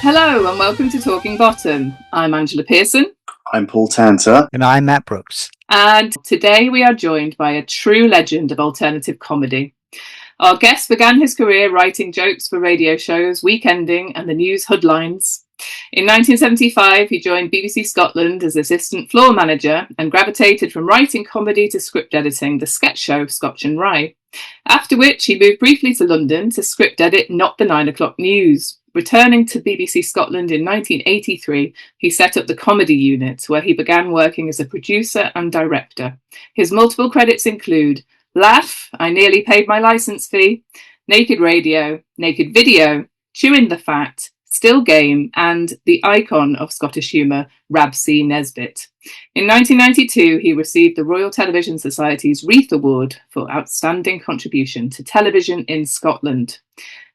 Hello and welcome to Talking Bottom. I'm Angela Pearson. I'm Paul Tanter. And I'm Matt Brooks. And today we are joined by a true legend of alternative comedy. Our guest began his career writing jokes for radio shows, Weekending and the news headlines. In 1975, he joined BBC Scotland as assistant floor manager and gravitated from writing comedy to script editing the sketch show Scotch and Rye. After which, he moved briefly to London to script edit Not the 9 O'Clock News. Returning to BBC Scotland in 1983, he set up the comedy unit, where he began working as a producer and director. His multiple credits include Laugh, I Nearly Paid My Licence Fee, Naked Radio, Naked Video, Chewing the Fat, Still Game, and the icon of Scottish humour, Rab C Nesbitt. In 1992, he received the Royal Television Society's Wreath Award for Outstanding Contribution to Television in Scotland.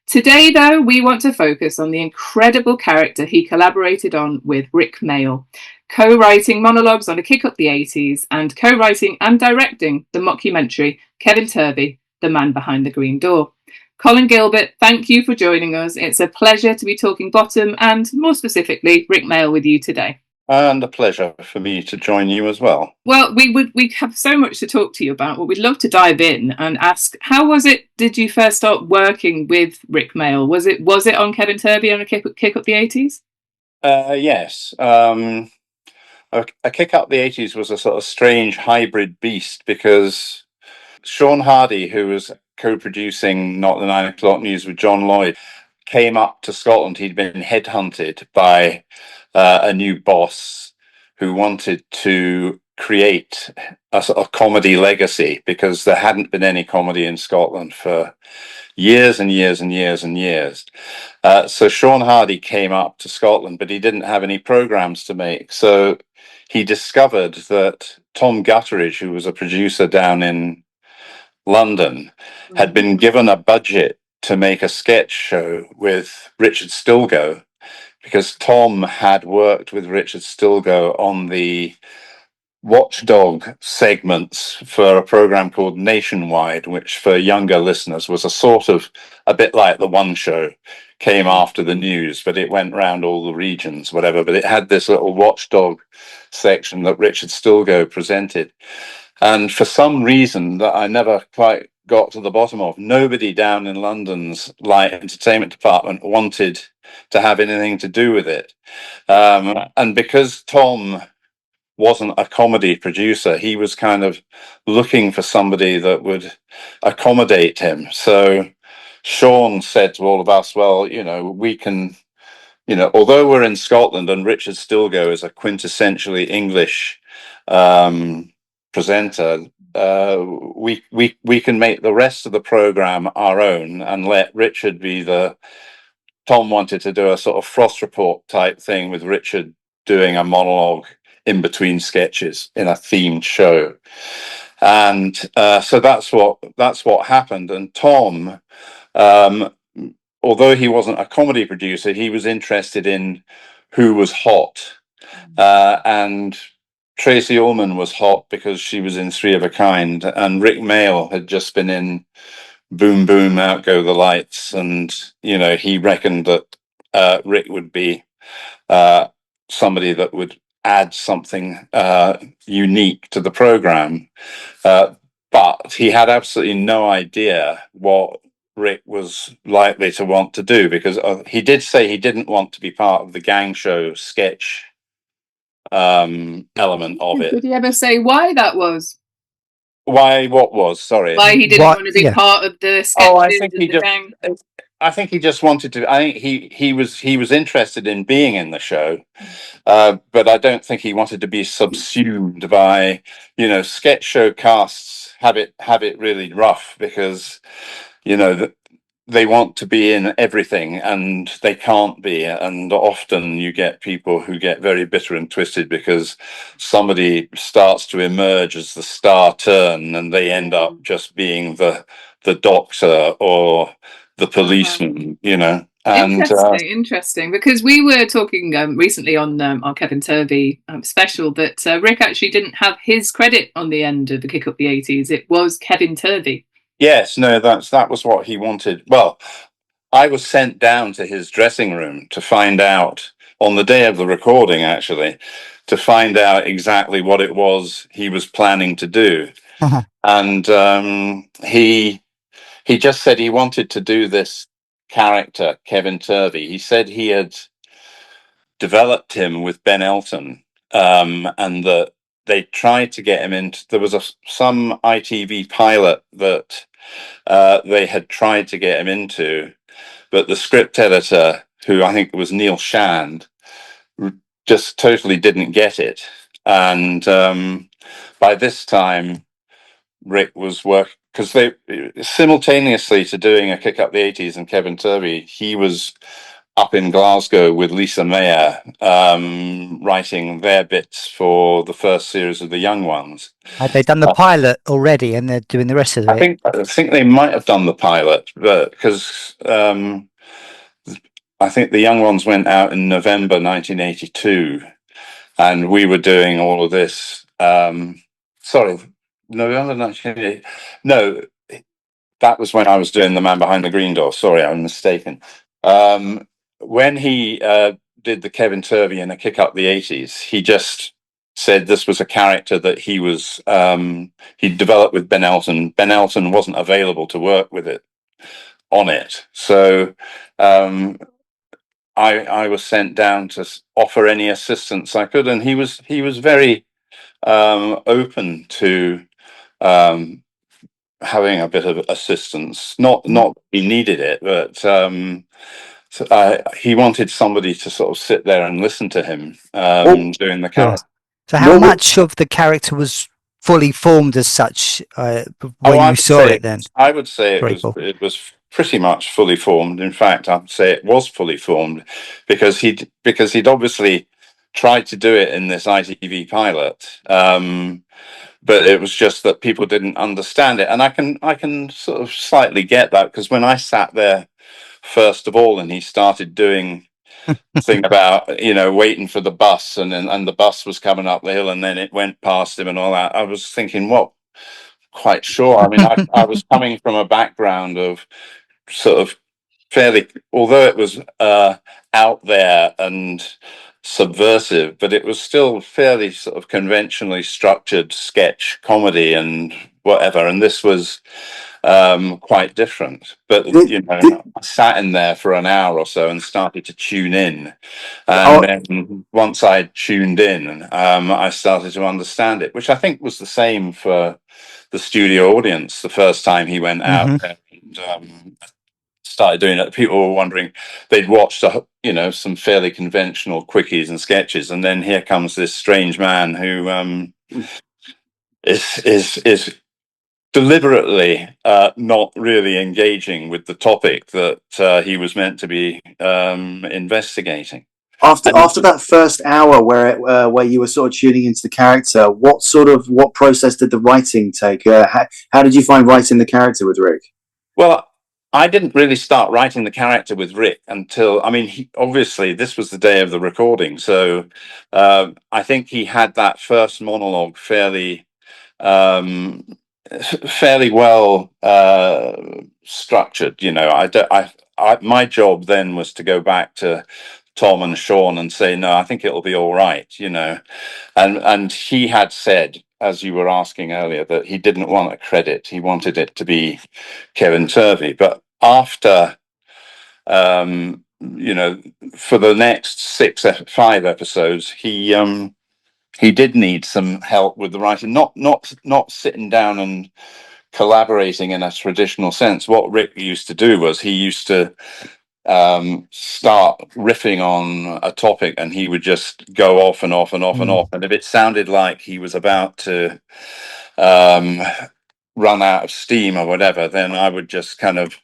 Today, though, we want to focus on the incredible character he collaborated on with Rick Mayall, co-writing monologues on A Kick Up the 80s and co-writing and directing the mockumentary Kevin Turvey, The Man Behind the Green Door. Colin Gilbert, thank you for joining us. It's a pleasure to be talking Bottom and, more specifically, Rick Mayall with you today. And a pleasure for me to join you as well. Well, we have so much to talk to you about, but we'd love to dive in and ask, how was it, did you first start working with Rick Mayall? Was it on Kevin Turvey on A Kick Up the 80s? Yes. A Kick Up the 80s was a sort of strange hybrid beast because Sean Hardy, who was co-producing Not the 9 O'Clock News with John Lloyd, came up to Scotland. He'd been headhunted by a new boss who wanted to create a sort of comedy legacy because there hadn't been any comedy in Scotland for years and years and years and years. So Sean Hardy came up to Scotland, but he didn't have any programs to make. So he discovered that Tom Gutteridge, who was a producer down in London, had been given a budget to make a sketch show with Richard Stilgoe, because Tom had worked with Richard Stilgoe on the watchdog segments for a program called Nationwide, which for younger listeners was a sort of a bit like the One Show, came after the news, but it went round all the regions, whatever. But it had this little watchdog section that Richard Stilgoe presented. And for some reason that I never quite got to the bottom of, nobody down in London's light entertainment department wanted to have anything to do with it. And because Tom wasn't a comedy producer, he was kind of looking for somebody that would accommodate him. So Sean said to all of us, well, we can, although we're in Scotland and Richard Stilgoe is a quintessentially English presenter, we can make the rest of the program our own and let Richard be Tom wanted to do a sort of Frost Report type thing with Richard doing a monologue in between sketches in a themed show. And so that's what happened. And Tom, although he wasn't a comedy producer, he was interested in who was hot. And Tracy Ullman was hot because she was in Three of a Kind, and Rick Mayall had just been in Boom Boom, Out Go the Lights, and he reckoned that Rick would be somebody that would add something unique to the program, but he had absolutely no idea what Rick was likely to want to do, because he did say he didn't want to be part of the gang show sketch element of it. Did he ever say why that was? Why? What was? Sorry. Why he didn't want to be part of the sketches? Oh, I think he just wanted to. I think he was interested in being in the show, but I don't think he wanted to be subsumed by, sketch show casts have it really rough because, they want to be in everything and they can't be, and often you get people who get very bitter and twisted because somebody starts to emerge as the star turn and they end up just being the doctor or the policeman, And interesting, because we were talking recently on our Kevin Turvey special that Rick actually didn't have his credit on the end of the Kick Up the 80s. It was Kevin Turvey. Yes, no, that was what he wanted. Well, I was sent down to his dressing room to find out, on the day of the recording, actually, to find out exactly what it was he was planning to do. And he just said he wanted to do this character, Kevin Turvey. He said he had developed him with Ben Elton, and that they tried to get him into. There was some ITV pilot that they had tried to get him into, but the script editor, who I think was Neil Shand, just totally didn't get it. And by this time, Rick was working, because they simultaneously to doing a Kick Up the 80s and Kevin Turvey, he was up in Glasgow with Lisa Mayall, writing their bits for the first series of The Young Ones. Had they done the pilot already, and they're doing the rest of it? I think they might have done the pilot, but because I think The Young Ones went out in November 1982, and we were doing all of this. Sorry, November 1980. No, that was when I was doing The Man Behind the Green Door. Sorry, I'm mistaken. When he did the Kevin Turvey and a Kick Up the 80s, he just said this was a character that he was he developed with Ben Elton. Ben Elton wasn't available to work with it on it, so I was sent down to offer any assistance I could, and he was very open to having a bit of assistance. Not he needed it, but he wanted somebody to sort of sit there and listen to him doing the character. So how much of the character was fully formed as such when you saw it then? I would say it was pretty much fully formed. In fact, I'd say it was fully formed because he'd obviously tried to do it in this ITV pilot, but it was just that people didn't understand it. And I can sort of slightly get that, because when I sat there first of all and he started doing the thing about waiting for the bus, and the bus was coming up the hill and then it went past him and all that, I was thinking, well, quite sure. I mean, I was coming from a background of sort of fairly, although it was out there and subversive, but it was still fairly sort of conventionally structured sketch comedy and whatever, and this was quite different. But I sat in there for an hour or so and started to tune in, and then once I tuned in, I started to understand it, which I think was the same for the studio audience the first time he went out there and started doing it. People were wondering, they'd watched some fairly conventional quickies and sketches, and then here comes this strange man who is deliberately not really engaging with the topic that he was meant to be investigating. After that first hour where you were sort of tuning into the character, what process did the writing take? How did you find writing the character with Rick? Well, I didn't really start writing the character with Rick until, obviously this was the day of the recording, so I think he had that first monologue fairly well structured. My job then was to go back to Tom and Sean and say, no, I think it'll be all right, and he had said, as you were asking earlier, that he didn't want a credit. He wanted it to be Kevin Turvey. But after, for the next 5 episodes, he did need some help with the writing, not sitting down and collaborating in a traditional sense. What Rick used to do was he used to start riffing on a topic, and he would just go off and off and off and off. And if it sounded like he was about to run out of steam or whatever, then I would just kind of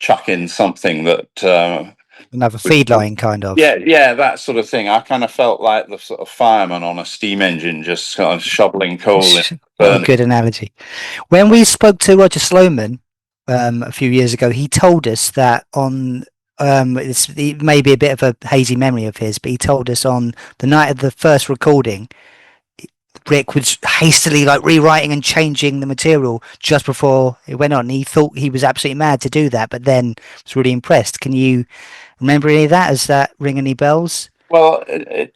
chuck in something that another feed line kind of. Yeah, that sort of thing. I kind of felt like the sort of fireman on a steam engine, just kind of shoveling coal in. What a good analogy. When we spoke to Roger Sloman a few years ago, he told us that on it may be a bit of a hazy memory of his, but he told us on the night of the first recording, Rick was hastily like rewriting and changing the material just before it went on. He thought he was absolutely mad to do that, but then was really impressed. Can you remember any of that? Does that ring any bells? Well,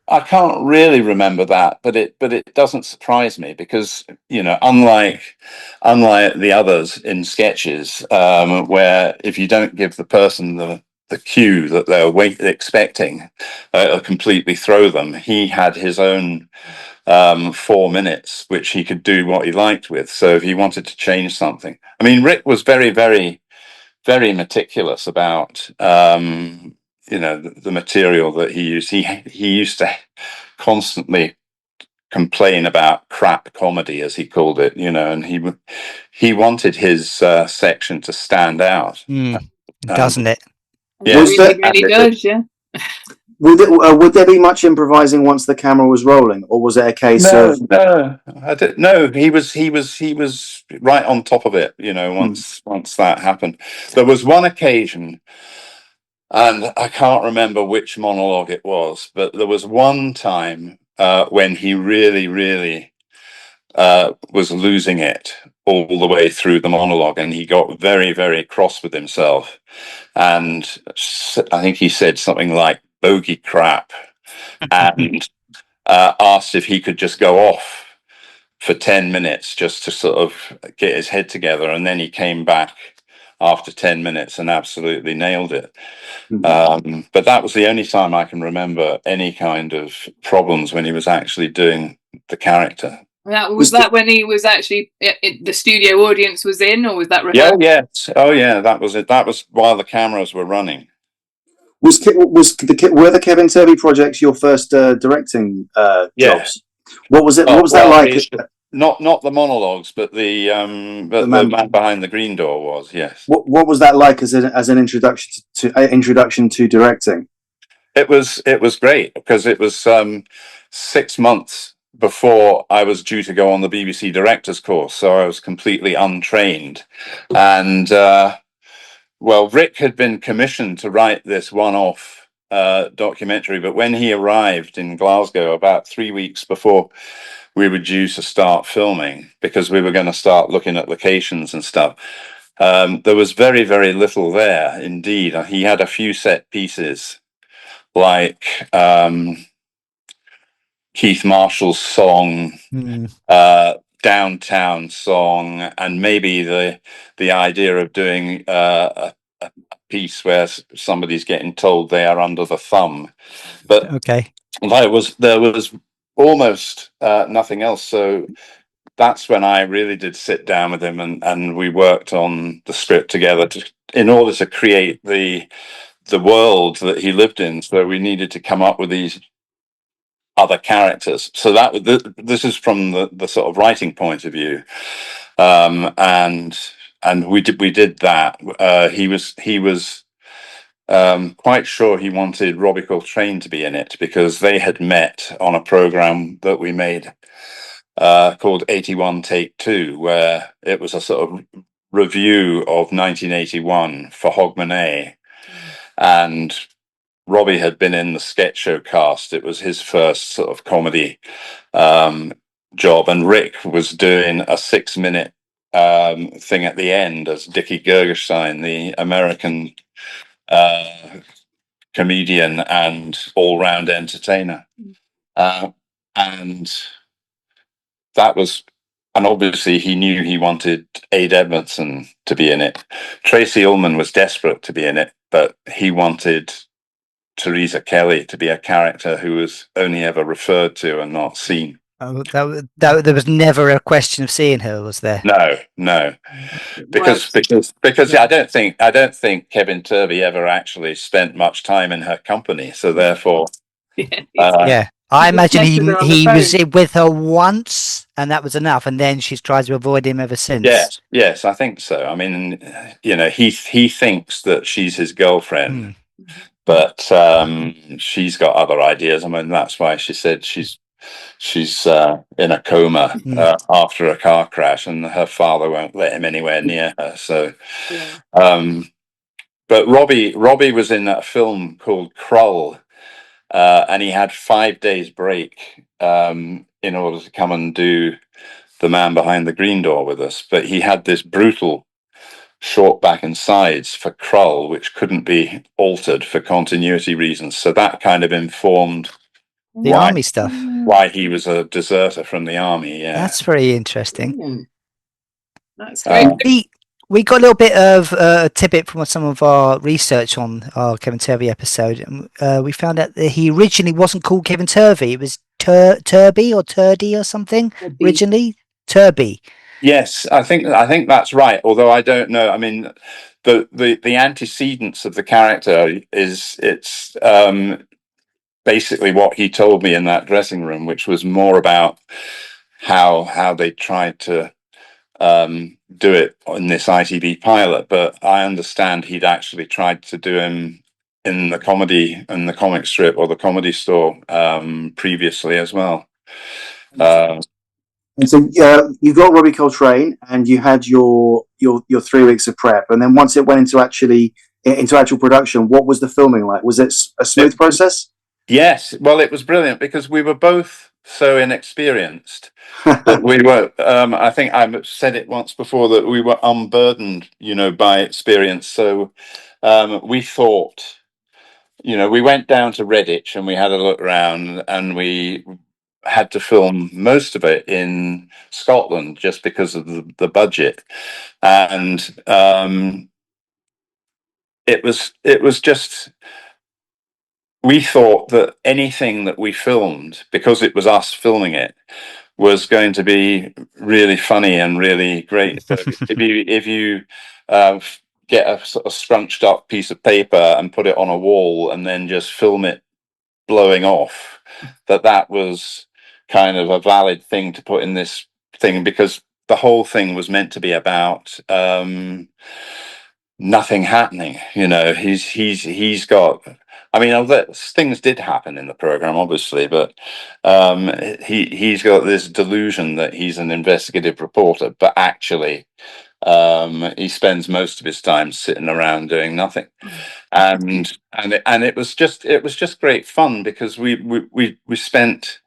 I can't really remember that, but it doesn't surprise me because, you know, unlike the others in sketches, where if you don't give the person the cue that they're expecting, completely throw them. He had his own 4 minutes, which he could do what he liked with. So if he wanted to change something, I mean, Rick was very, very, very meticulous about you know, the material that he used. He used to constantly complain about crap comedy, as he called it, you know, and he wanted his section to stand out. Doesn't it? Yeah, It really does, yeah. Would there be much improvising once the camera was rolling, or was it a case of? No, I didn't. No, he was right on top of it. You know, once that happened, there was one occasion, and I can't remember which monologue it was, but there was one time when he really, really was losing it all the way through the monologue, and he got very, very cross with himself, and I think he said something like "bogey crap," and asked if he could just go off for 10 minutes just to sort of get his head together, and then he came back after 10 minutes and absolutely nailed it. But that was the only time I can remember any kind of problems when he was actually doing the character. Was that when he was actually the studio audience was in, or was that rehearsal? Yeah, that was it. That was while the cameras were running. Were the Kevin Turvey projects your first directing jobs? What was it? What was that like? Not the monologues, but the man behind the green door was. Yes. What was that like as an introduction to directing? It was great because it was 6 months before I was due to go on the BBC director's course, so I was completely untrained, and well, Rick had been commissioned to write this one-off documentary, but when he arrived in Glasgow about 3 weeks before we were due to start filming, because we were going to start looking at locations and stuff, there was very, very little there indeed. He had a few set pieces like Keith Marshall's song, Downtown Song, and maybe the idea of doing a piece where somebody's getting told they are under the thumb, but okay, there was almost nothing else. So that's when I really did sit down with him, and we worked on the script together in order to create the world that he lived in. So we needed to come up with these other characters. So this is from the sort of writing point of view, and we did that. He was quite sure he wanted Robbie Coltrane to be in it because they had met on a program that we made called 81 Take 2, where it was a sort of review of 1981 for Hogmanay, and Robbie had been in the sketch show cast. It was his first sort of comedy job, and Rick was doing a 6-minute thing at the end as Dickie Gergerstein, the American comedian and all-round entertainer, and that was. And obviously, he knew he wanted Ade Edmondson to be in it. Tracy Ullman was desperate to be in it, but he wanted Teresa Kelly to be a character who was only ever referred to and not seen. Oh, there was never a question of seeing her, was there? No, because I don't think Kevin Turvey ever actually spent much time in her company, so therefore, yeah. I imagine he was with her once, and that was enough. And then she's tried to avoid him ever since. Yes, I think so. I mean, you know, he thinks that she's his girlfriend, but she's got other ideas. I mean, that's why she said she's in a coma after a car crash, and her father won't let him anywhere near her. So, but Robbie was in that film called Krull. And he had 5 days break in order to come and do The Man Behind the Green Door with us, but he had this brutal short back and sides for Krull, which couldn't be altered for continuity reasons. So that kind of informed The army stuff. why he was a deserter from the army. Yeah, That's very interesting. Brilliant. That's great. We got a little bit of a tidbit from some of our research on our Kevin Turvey episode. We found out that he originally wasn't called Kevin Turvey. It was Turby or Turdy or something. Originally, Turby. Yes, I think that's right. Although I don't know. I mean, the antecedents of the character it's basically what he told me in that dressing room, which was more about how they tried to do it in this ITV pilot. But I understand he'd actually tried to do him in the comedy and the comic strip or the Comedy Store previously as well. And so you got Robbie Coltrane, and you had your 3 weeks of prep, and then once it went into actual production, what was the filming like? Was it a smooth process? Yes, well, it was brilliant because we were both so inexperienced that we were. I think I've said it once before that we were unburdened, by experience. So we thought, we went down to Redditch and we had a look around, and we had to film most of it in Scotland just because of the budget, and it was just. We thought that anything that we filmed, because it was us filming it, was going to be really funny and really great. So if you get a sort of scrunched up piece of paper and put it on a wall and then just film it blowing off, that was kind of a valid thing to put in this thing, because the whole thing was meant to be about nothing happening. He's got. I mean, things did happen in the program, obviously, but he's got this delusion that he's an investigative reporter, but actually he spends most of his time sitting around doing nothing. And it was just great fun, because we spent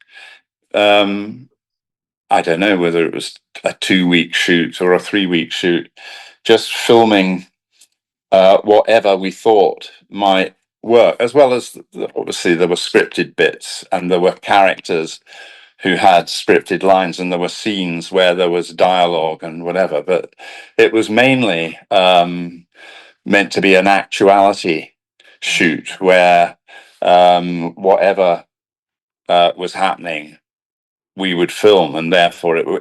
I don't know whether it was a 2-week shoot or a 3-week shoot, just filming whatever we thought might work, as well as obviously there were scripted bits and there were characters who had scripted lines, and there were scenes where there was dialogue and whatever, but it was mainly meant to be an actuality shoot where whatever was happening we would film, and therefore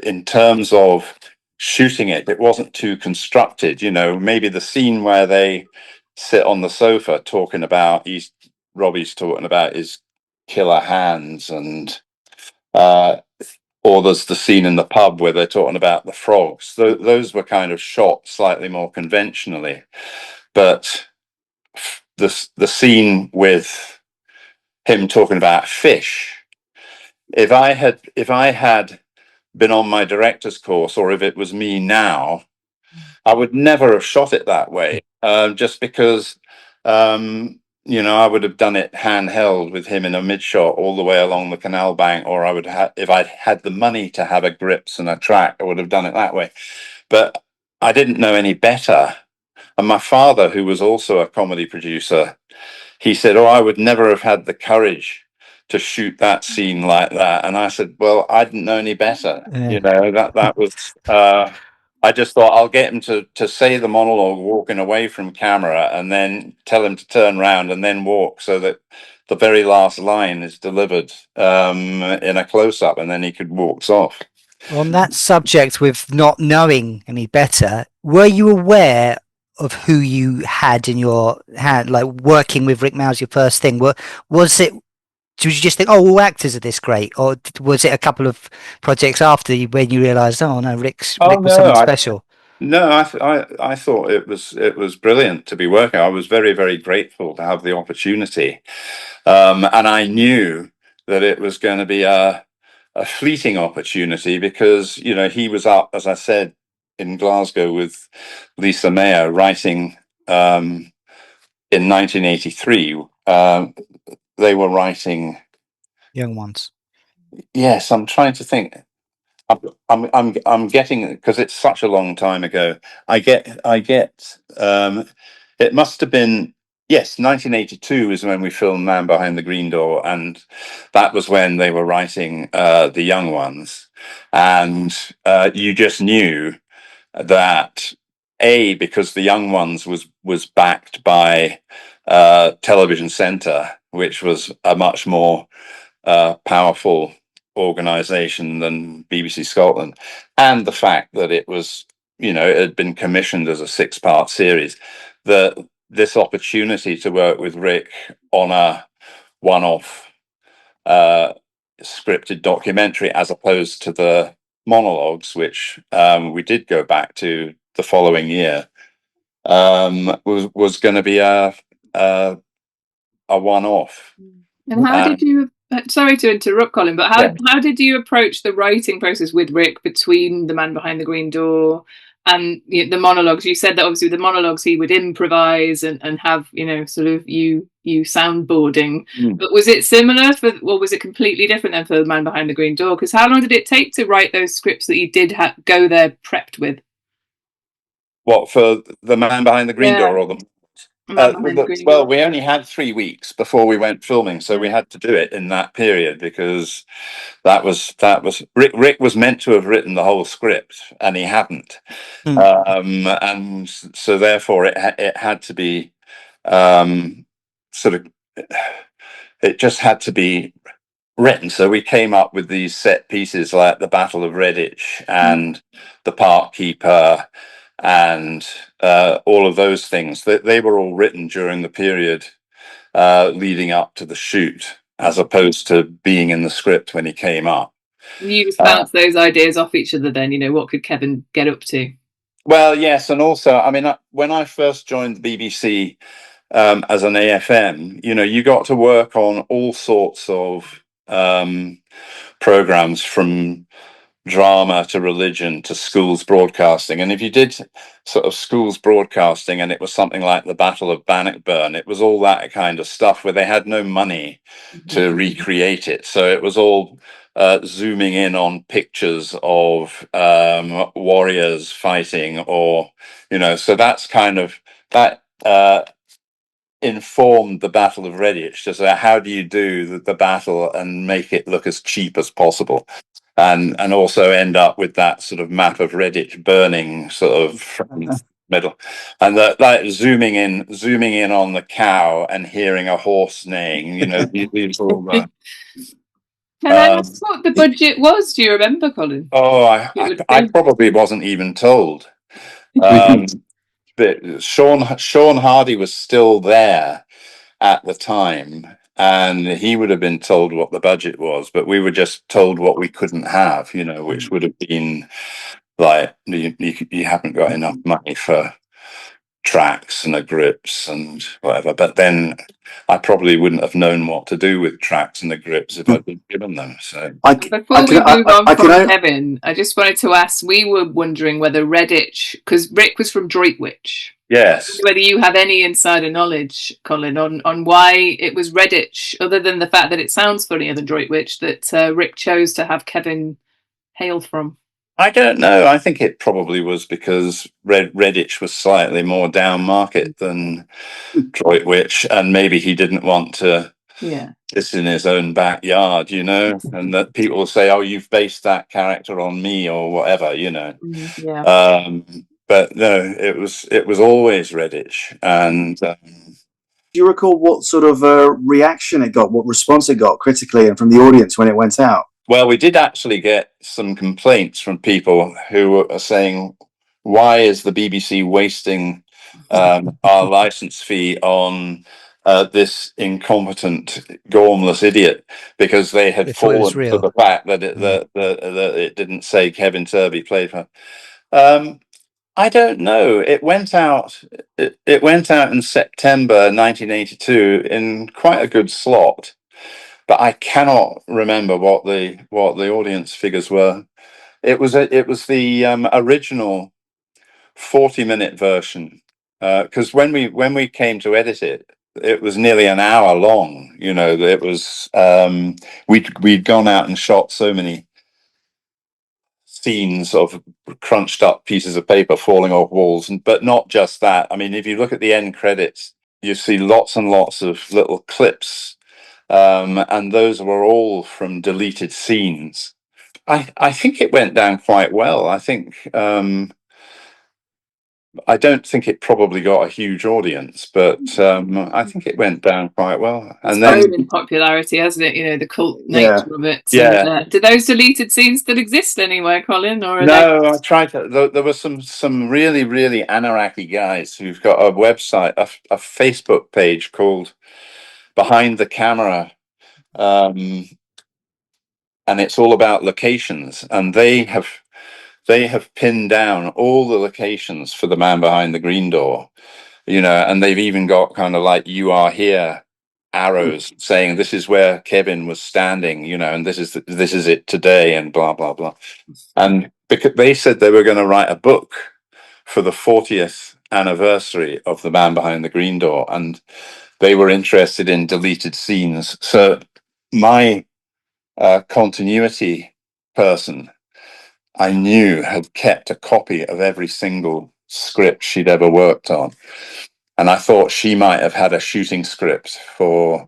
in terms of shooting it wasn't too constructed. Maybe the scene where they sit on the sofa talking about Robbie's talking about his killer hands, and or there's the scene in the pub where they're talking about the frogs. Those were kind of shot slightly more conventionally, but the scene with him talking about fish, if I had been on my director's course, or if it was me now, I would never have shot it that way, just because I would have done it handheld with him in a mid shot all the way along the canal bank, or I would if I'd had the money to have a grips and a track, I would have done it that way. But I didn't know any better, and my father, who was also a comedy producer, he said, "Oh, I would never have had the courage to shoot that scene like that." And I said, "Well, I didn't know any better." That was I just thought I'll get him to say the monologue walking away from camera, and then tell him to turn around and then walk, so that the very last line is delivered in a close-up, and then he could walk off. On that subject, with not knowing any better, were you aware of who you had in your hand, like working with Rick Mayall, your first thing? Was it? Did you just think, "Oh, all actors are this great," or was it a couple of projects after when you realised, "Oh no, Rick was something special"? No, I thought it was brilliant to be working. I was very, very grateful to have the opportunity, and I knew that it was going to be a fleeting opportunity, because he was up, as I said, in Glasgow with Lisa Mayer writing in 1983. They were writing Young Ones. Yes, I'm trying to think. I'm getting, because it's such a long time ago. I get. It must have been, yes, 1982 is when we filmed Man Behind the Green Door, and that was when they were writing The Young Ones, and you just knew that, because The Young Ones was backed by Television Centre, which was a much more powerful organization than BBC Scotland, and the fact that it was, it had been commissioned as a 6-part series, that this opportunity to work with Rick on a one-off scripted documentary, as opposed to the monologues, which we did go back to the following year, was going to be a one-off. And how did you? Sorry to interrupt, Colin, but how did you approach the writing process with Rick between The Man Behind the Green Door and the monologues? You said that obviously with the monologues he would improvise and have sort of you soundboarding. But was it similar or was it completely different then for The Man Behind the Green Door? Because how long did it take to write those scripts that you did go there prepped with? What, for The Man Behind the Green Door, or the well, we only had 3 weeks before we went filming, so we had to do it in that period, because that was Rick was meant to have written the whole script, and he hadn't. And so therefore it had to be sort of, it just had to be written. So we came up with these set pieces like the Battle of Redditch and the Park Keeper and all of those things. They were all written during the period leading up to the shoot, as opposed to being in the script when he came up. You just bounce those ideas off each other then, what could Kevin get up to? Well, yes, and also, I mean, when I first joined the BBC as an AFM, you got to work on all sorts of programs, from drama to religion to schools broadcasting. And if you did sort of schools broadcasting and it was something like the Battle of Bannockburn, it was all that kind of stuff where they had no money to recreate it. So it was all zooming in on pictures of warriors fighting, or, so that's kind of, that informed the Battle of Redditch. Just how do you do the battle and make it look as cheap as possible? And also end up with that sort of map of Redditch burning sort of from middle, and like zooming in on the cow and hearing a horse neighing. These all Can I ask what the budget was? Do you remember, Colin? Oh, I probably wasn't even told. But Sean Hardy was still there at the time, and he would have been told what the budget was, but we were just told what we couldn't have, which would have been like, you haven't got enough money for tracks and the grips and whatever. But then I probably wouldn't have known what to do with tracks and the grips if I'd been given them. So before we move on from Kevin, I just wanted to ask, we were wondering whether Redditch, because Rick was from Droitwich. Yes. Whether you have any insider knowledge, Colin, on why it was Redditch, other than the fact that it sounds funnier than Droitwich, that Rick chose to have Kevin hail from. I don't know. I think it probably was because Redditch was slightly more down market than Droitwich, and maybe he didn't want to this in his own backyard, and that people will say, "Oh, you've based that character on me," or whatever, But no, it was always Redditch. And do you recall what sort of reaction it got, what response it got critically and from the audience when it went out? Well, we did actually get some complaints from people who are saying, why is the BBC wasting our license fee on this incompetent, gormless idiot? Because they had fallen for the fact that it didn't say Kevin Turvey played for. I don't know. It went out. It went out in September 1982 in quite a good slot. But I cannot remember what the audience figures were. It was the original 40-minute version, because when we came to edit it, it was nearly an hour long. You know, it was we'd gone out and shot so many scenes of crunched up pieces of paper falling off walls, but not just that. I mean, if you look at the end credits, you see lots and lots of little clips, and those were all from deleted scenes. I think it went down quite well. I think I don't think it probably got a huge audience, but I think it went down quite well. It's And then, grown in popularity, hasn't it? You know, the cult nature of it. Yeah. And, do those deleted scenes still exist anywhere, Colin? Or are no, I tried to. There were some really really Anaraki guys who've got a website, a Facebook page called Behind the Camera, and it's all about locations, and they have pinned down all the locations for The Man Behind the Green Door, you know, and they've even got kind of like "You Are Here" arrows saying this is where Kevin was standing, you know, and this is it today, and blah blah blah. And because they said they were going to write a book for the 40th anniversary of The Man Behind the Green Door, and they were interested in deleted scenes. So my continuity person, I knew, had kept a copy of every single script she'd ever worked on. And I thought she might have had a shooting script for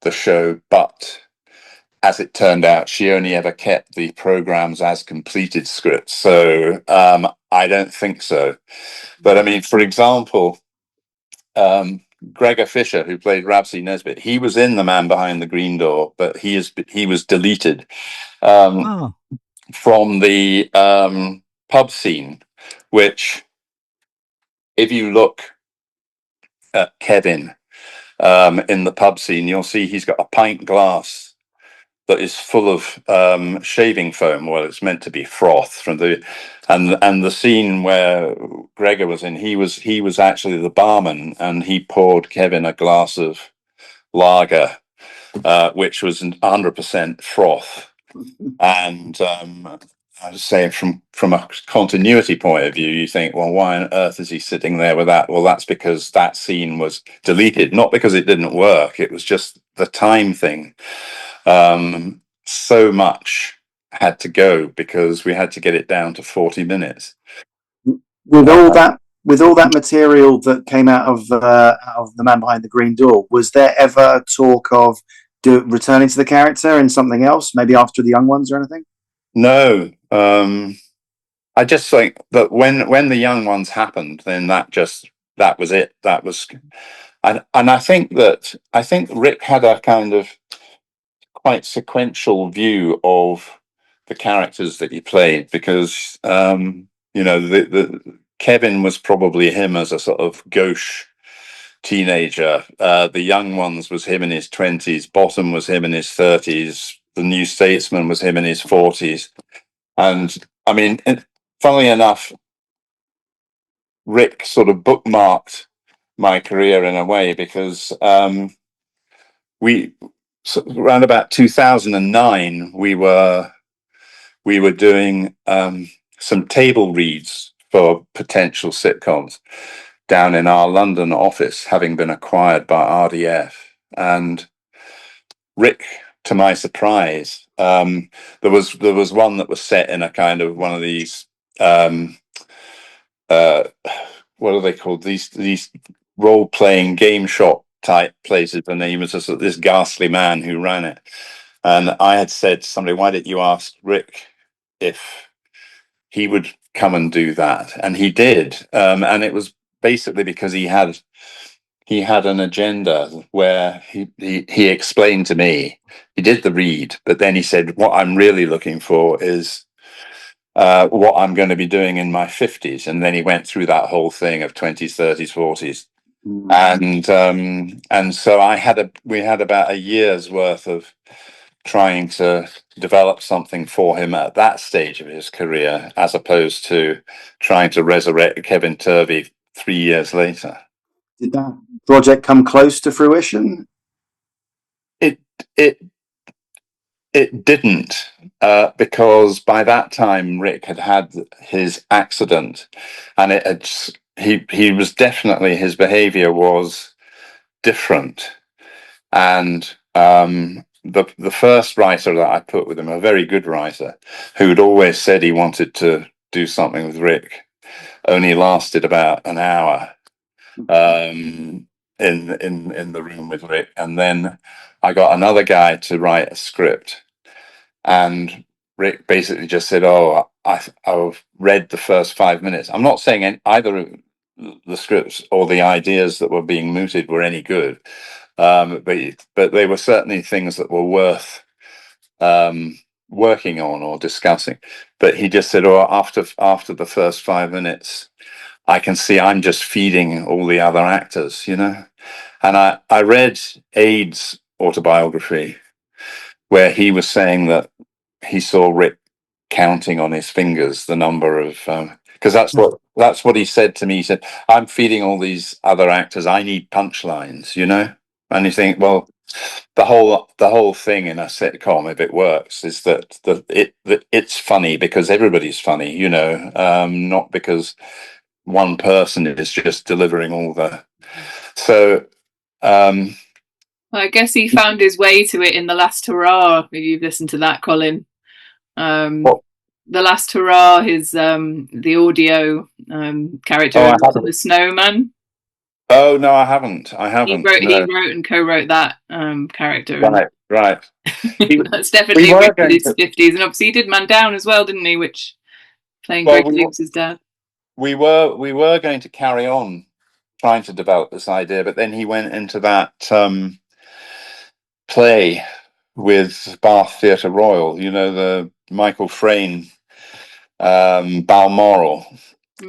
the show, but as it turned out, she only ever kept the programs as completed scripts. So I don't think so. But I mean, for example, Gregor Fisher, who played Rab C Nesbitt, he was in The Man Behind the Green Door, but he was deleted from the pub scene, which, if you look at Kevin in the pub scene, you'll see he's got a pint glass that is full of shaving foam. Well, it's meant to be froth from and the scene where Gregor was in, he was actually the barman, and he poured Kevin a glass of lager, which was 100% froth. And I was saying, from a continuity point of view, you think, well, why on earth is he sitting there with that? Well, that's because that scene was deleted, not because it didn't work. It was just the time thing. So much had to go because we had to get it down to 40 minutes. With all that material that came out of The Man Behind the Green Door, was there ever talk of returning to the character in something else, maybe after The Young Ones or anything? No, I just think that when The Young Ones happened, then that was it. That was, and I think Rick had a kind of quite sequential view of the characters that he played, because the Kevin was probably him as a sort of gauche teenager. The Young Ones was him in his 20s. Bottom was him in his 30s. The New Statesman was him in his 40s. And I mean, funnily enough, Rick sort of bookmarked my career in a way, because around about 2009, we were doing some table reads for potential sitcoms down in our London office, having been acquired by RDF. And Rick, to my surprise, there was one that was set in a kind of one of these what are they called, these role-playing game shop type places, and he was just this ghastly man who ran it. And I had said to somebody, why didn't you ask Rick if he would come and do that? And he did. And it was basically because he had an agenda where he explained to me, he did the read, but then he said, what I'm really looking for is what I'm going to be doing in my 50s. And then he went through that whole thing of 20s, 30s, 40s. And so we had about a year's worth of trying to develop something for him at that stage of his career, as opposed to trying to resurrect Kevin Turvey 3 years later. Did that project come close to fruition? It didn't, because by that time Rick had his accident, and he was definitely, his behavior was different. And the first writer that I put with him, a very good writer, who'd always said he wanted to do something with Rick, only lasted about an hour in the room with Rick. And then I got another guy to write a script, and Rick basically just said, "Oh, I've read the first 5 minutes." I'm not saying either of the scripts or the ideas that were being mooted were any good, but they were certainly things that were worth working on or discussing. But he just said, "Oh, after the first 5 minutes, I can see I'm just feeding all the other actors, you know." And I read Aid's autobiography, where he was saying that he saw Rick counting on his fingers the number of because that's what he said to me. He said, "I'm feeding all these other actors. I need punchlines, you know." And you think, well, the whole thing in a sitcom, if it works, is that it's funny because everybody's funny, you know, not because one person is just delivering all the. So I guess he found his way to it in The Last Hurrah. If you've listened to that, Colin. The Last Hurrah, his the audio character in The Snowman. Oh no, I haven't. He wrote and co-wrote that character. Right. That's definitely Rick in his 50s, and obviously he did Man Down as well, didn't he? Which playing Greg Louis's dad. We were going to carry on trying to develop this idea, but then he went into that play with Bath Theatre Royal, you know, the Michael Frayn Balmoral,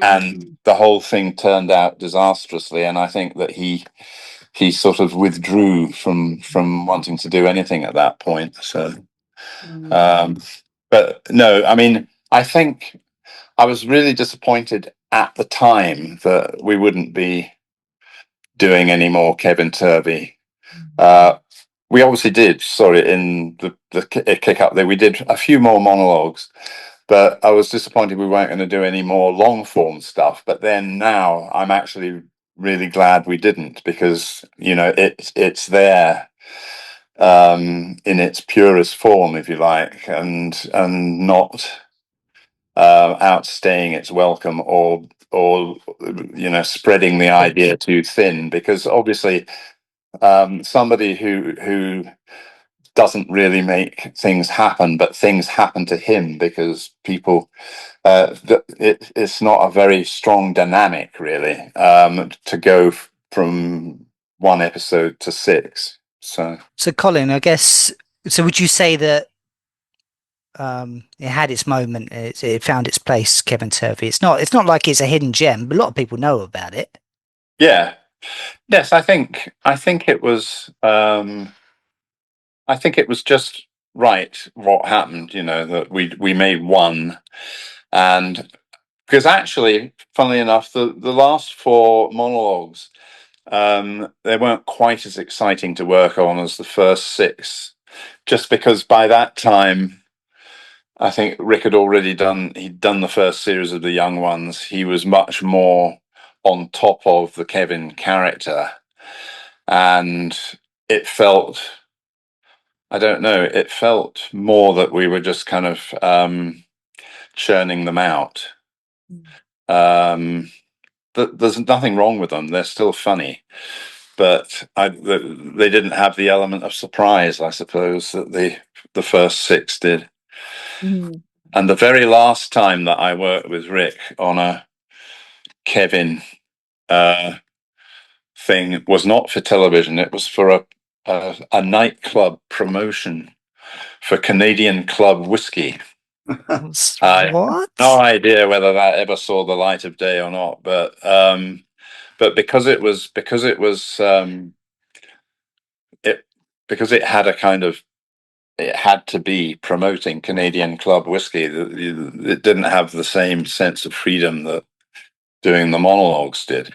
and the whole thing turned out disastrously. And I think that he sort of withdrew from wanting to do anything at that point. So, but no, I mean, I think I was really disappointed at the time that we wouldn't be doing any more Kevin Turvey. We obviously did, in the kick up there, we did a few more monologues, but I was disappointed we weren't going to do any more long form stuff. But then now I'm actually really glad we didn't, because, you know, it's there in its purest form, if you like, and not outstaying its welcome or you know, spreading the idea too thin, because obviously somebody who doesn't really make things happen, but things happen to him because people it's not a very strong dynamic, really, to go from one episode to 6. So Colin, I guess, so would you say that it had its moment, it found its place, Kevin Turvey? It's not like it's a hidden gem, but a lot of people know about it. Yeah. Yes, I think it was just right what happened, you know, that we made one. And because actually, funnily enough, the last 4 monologues, they weren't quite as exciting to work on as the first 6, just because by that time I think Rick had already done the first series of the young ones. He was much more on top of the Kevin character, and it felt, I don't know, it felt more that we were just kind of churning them out. There's nothing wrong with them; they're still funny, but they didn't have the element of surprise, I suppose, that the first 6 did. And the very last time that I worked with Rick on a Kevin thing was not for television. It was for a nightclub promotion for Canadian Club whiskey. I have no idea whether that ever saw the light of day or not, but because it had a kind of, it had to be promoting Canadian Club whiskey. It didn't have the same sense of freedom that doing the monologues did.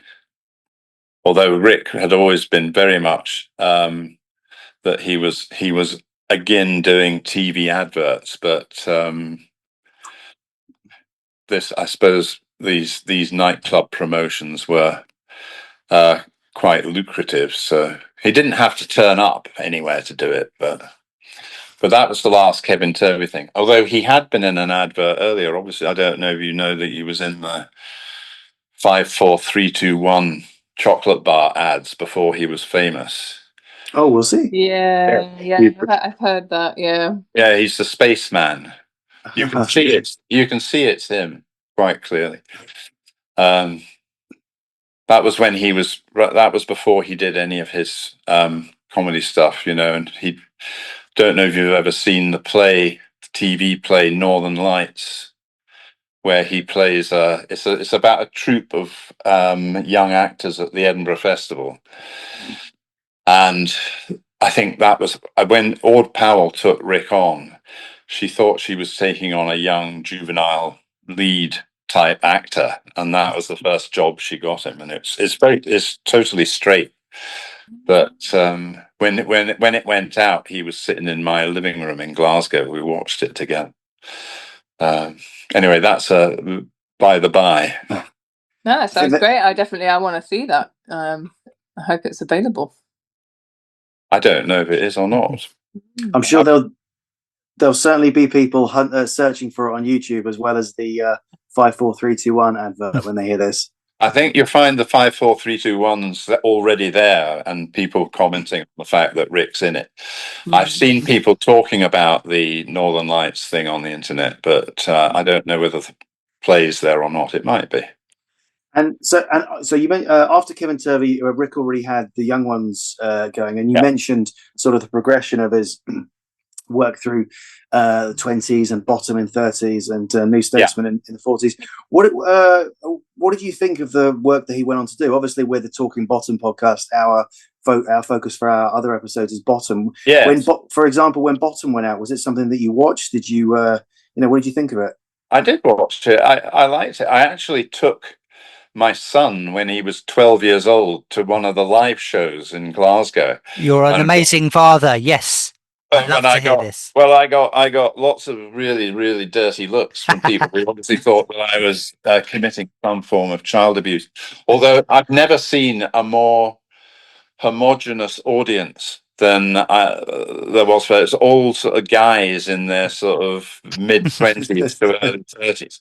Although Rick had always been very much that he was again doing TV adverts, but I suppose these nightclub promotions were quite lucrative. So he didn't have to turn up anywhere to do it, but that was the last Kevin Turvey thing. Although he had been in an advert earlier. Obviously, I don't know if you know that he was in the 54321 chocolate bar ads before he was famous. Oh, we'll see. Yeah, I've heard that. Yeah, he's the spaceman. You can see it. You can see it's him quite clearly. That was when he was. That was before he did any of his comedy stuff, and he. Don't know if you've ever seen the TV play Northern Lights, where he plays it's about a troupe of young actors at the Edinburgh Festival. And I think that was when Ord Powell took Rick on, she thought she was taking on a young juvenile lead type actor, and that was the first job she got him. And it's totally straight. But when it went out, he was sitting in my living room in Glasgow. We watched it together. Anyway, that's by the by. No, that sounds great. I want to see that. I hope it's available. I don't know if it is or not. I'm sure there'll certainly be people searching for it on YouTube, as well as the 54321 advert when they hear this. I think you'll find the 54321s already there, and people commenting on the fact that Rick's in it. I've seen people talking about the Northern Lights thing on the internet, but I don't know whether the play's there or not. It might be. And so you after Kevin Turvey, Rick already had the young ones going, and you mentioned sort of the progression of his work through the 20s and Bottom in 30s and New Statesman in the 40s. What did you think of the work that he went on to do? Obviously, we're the Talking Bottom podcast. Our focus for our other episodes is Bottom. Yeah. For example, when Bottom went out, was it something that you watched? Did you, what did you think of it? I did watch it. I liked it. I actually took my son, when he was 12 years old, to one of the live shows in Glasgow. You're an amazing father. Yes. I'd love to hear this. Well, I got lots of really, really dirty looks from people who obviously thought that I was committing some form of child abuse. Although I've never seen a more homogenous audience than there was for it. It's all sort of guys in their sort of mid-20s to early 30s.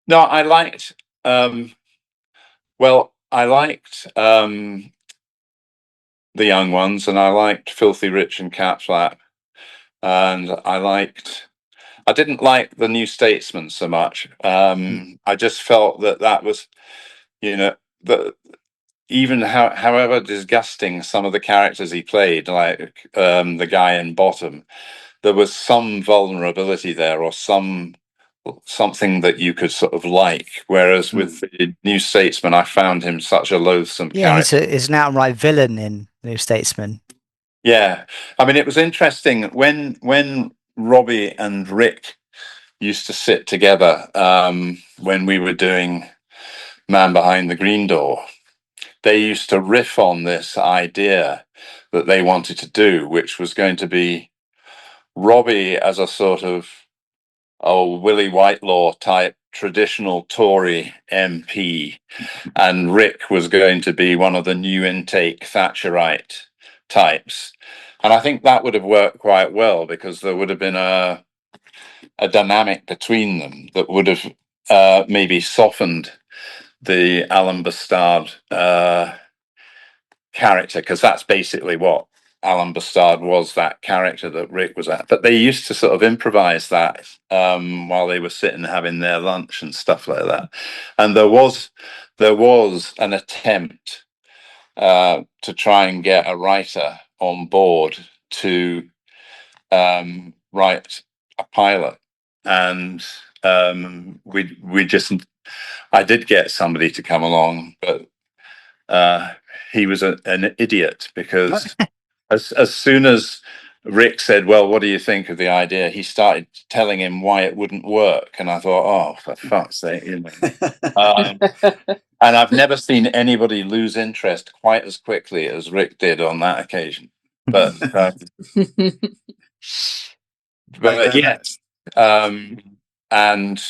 No, I liked. I liked the young ones, and I liked Filthy Rich and Cat Flap, and I didn't like the New Statesman so much. I just felt that was, even however disgusting some of the characters he played, like the guy in Bottom, there was some vulnerability there, or something that you could sort of like. Whereas with the New Statesman, I found him such a loathsome character. He's an outright villain in New Statesman. Yeah, I mean, it was interesting when Robbie and Rick used to sit together when we were doing Man Behind the Green Door. They used to riff on this idea that they wanted to do, which was going to be Robbie as a sort of Willie Whitelaw type traditional Tory MP, and Rick was going to be one of the new intake Thatcherite types. And I think that would have worked quite well, because there would have been a dynamic between them that would have maybe softened the Alan Bastard character, because that's basically what Alan Bastard was, that character that Rick was at. But they used to sort of improvise that while they were sitting having their lunch and stuff like that. And there was an attempt to try and get a writer on board to write a pilot, and I did get somebody to come along, but he was an idiot, because as soon as Rick said, "Well, what do you think of the idea?" he started telling him why it wouldn't work, and I thought, "Oh, for fuck's sake!" And I've never seen anybody lose interest quite as quickly as Rick did on that occasion. But yes, and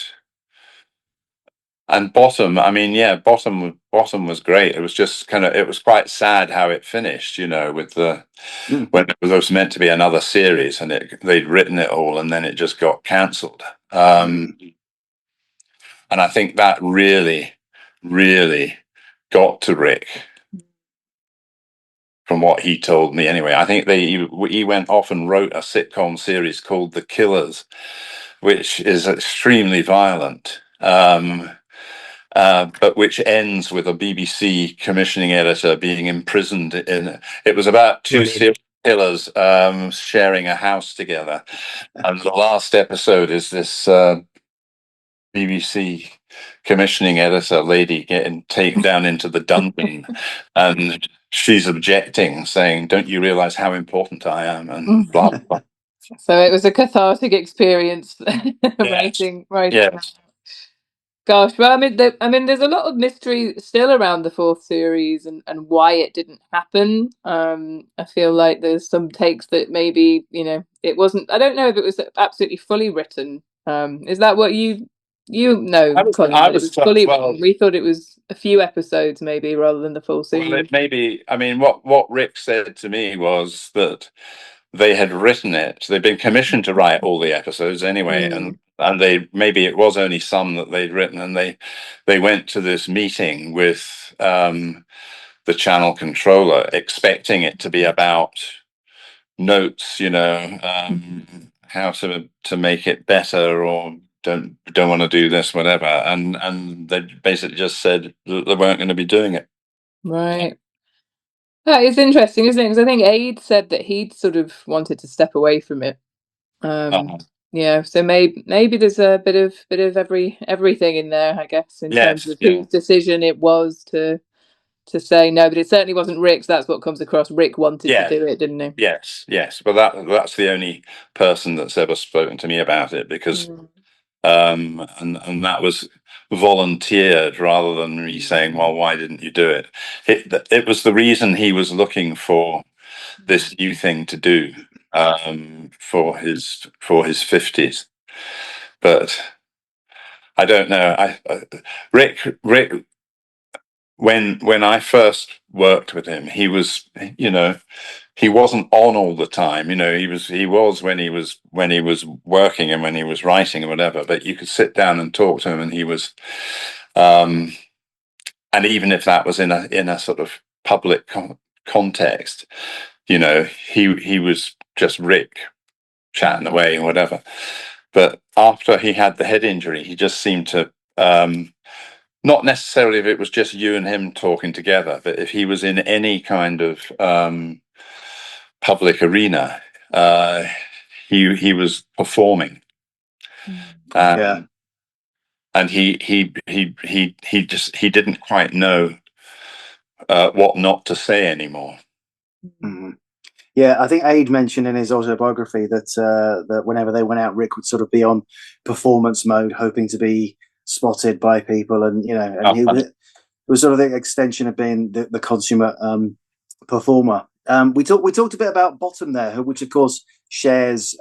And Bottom, I mean, yeah, Bottom was great. It was just it was quite sad how it finished, with when it was meant to be another series, and they'd written it all, and then it just got cancelled. And I think that really, really got to Rick, from what he told me. Anyway, I think he went off and wrote a sitcom series called The Killers, which is extremely violent. But which ends with a BBC commissioning editor being imprisoned it was about two serial killers sharing a house together, and the last episode is this BBC commissioning editor lady getting taken down into the dungeon, and she's objecting, saying, "Don't you realise how important I am?" and blah blah. So it was a cathartic experience. writing. Yes. Gosh, well, I mean, there's a lot of mystery still around the fourth series and why it didn't happen. I feel like there's some takes that maybe it wasn't. I don't know if it was absolutely fully written. Is that what you know, Colin? I That it was was fully well. written? We thought it was a few episodes, maybe, rather than the full series. Well, it maybe. I mean, what Rick said to me was that they had written it. They'd been commissioned to write all the episodes anyway, and they maybe it was only some that they'd written, and they went to this meeting with the channel controller, expecting it to be about notes, how to make it better, or don't want to do this, whatever, and they basically just said that they weren't going to be doing it. Right. That is interesting, isn't it? Because I think Aid said that he'd sort of wanted to step away from it. Yeah, so maybe there's a bit of everything in there, I guess, in terms of whose decision it was to say no, but it certainly wasn't Rick's. That's what comes across. Rick wanted to do it, didn't he? Yes, but that's the only person that's ever spoken to me about it, because and that was volunteered rather than me saying, well, why didn't you do it? It was the reason he was looking for this new thing to do for his 50s. But I don't know. Rick, when I first worked with him, he was, he wasn't on all the time. He was when he was working and when he was writing or whatever. But you could sit down and talk to him, and he was, and even if that was in a sort of public context, he was just Rick chatting away or whatever. But after he had the head injury, he just seemed to. Not necessarily if it was just you and him talking together, but if he was in any kind of public arena, he was performing, and he didn't quite know what not to say anymore. Yeah, I think Aid mentioned in his autobiography that whenever they went out, Rick would sort of be on performance mode, hoping to be spotted by people, and he was sort of the extension of being the consummate performer. We talked a bit about Bottom there, which of course shares